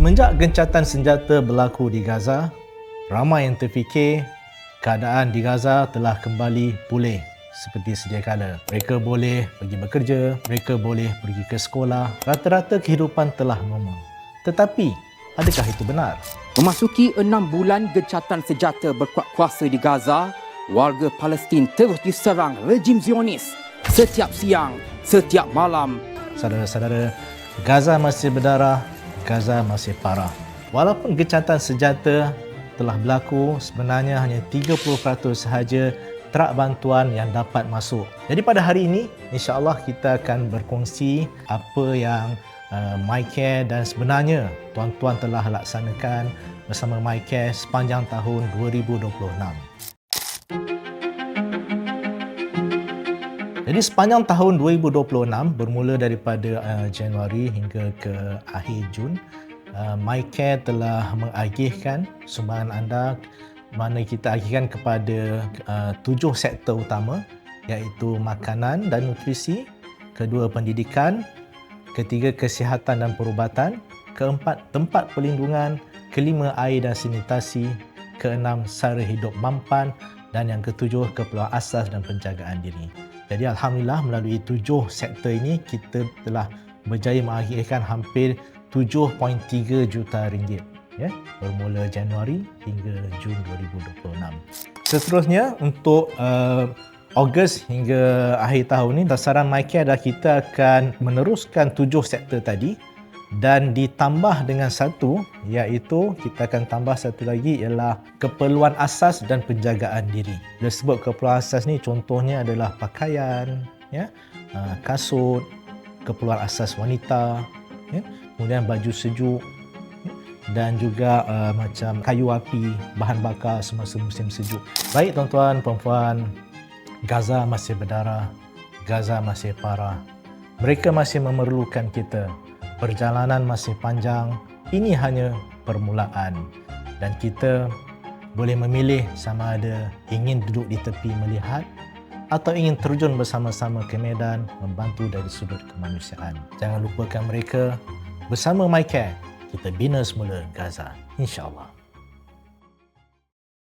Semenjak gencatan senjata berlaku di Gaza, ramai yang terfikir keadaan di Gaza telah kembali pulih seperti sedia kala. Mereka boleh pergi bekerja, mereka boleh pergi ke sekolah, rata-rata kehidupan telah normal. Tetapi, adakah itu benar? Memasuki 6 bulan gencatan senjata berkuat kuasa di Gaza, warga Palestin terus diserang rejim Zionis setiap siang, setiap malam. Saudara-saudara, Gaza masih berdarah, Gaza masih parah. Walaupun gencatan senjata telah berlaku, sebenarnya hanya 30% sahaja trak bantuan yang dapat masuk. Jadi pada hari ini, insya-Allah kita akan berkongsi apa yang MyCare dan sebenarnya tuan-tuan telah laksanakan bersama MyCare sepanjang tahun 2026. Jadi sepanjang tahun 2026 bermula daripada Januari hingga ke akhir Jun, MyCare telah mengagihkan sumbangan anda, mana kita agihkan kepada 7 sektor utama, iaitu makanan dan nutrisi, kedua pendidikan, ketiga kesihatan dan perubatan, keempat tempat perlindungan, kelima air dan sanitasi, keenam sara hidup mampan, dan yang ketujuh keperluan asas dan penjagaan diri. Jadi alhamdulillah melalui 7 sektor ini kita telah berjaya mengakhirkan hampir 7.3 juta ringgit, ya, bermula Januari hingga Jun 2026. Seterusnya untuk Ogos hingga akhir tahun ini, sasaran MyCare adalah kita akan meneruskan 7 sektor tadi dan ditambah dengan satu, iaitu kita akan tambah satu lagi ialah keperluan asas dan penjagaan diri. Bila sebut keperluan asas ni contohnya adalah pakaian, ya, kasut, keperluan asas wanita, ya, kemudian baju sejuk, ya, dan juga macam kayu api, bahan bakar semasa musim sejuk. Baik tuan-tuan, perempuan, Gaza masih berdarah, Gaza masih parah. Mereka masih memerlukan kita. Perjalanan masih panjang, ini hanya permulaan dan kita boleh memilih sama ada ingin duduk di tepi melihat atau ingin terjun bersama-sama ke medan membantu dari sudut kemanusiaan. Jangan lupakan mereka, bersama MyCare kita bina semula Gaza, insya-Allah.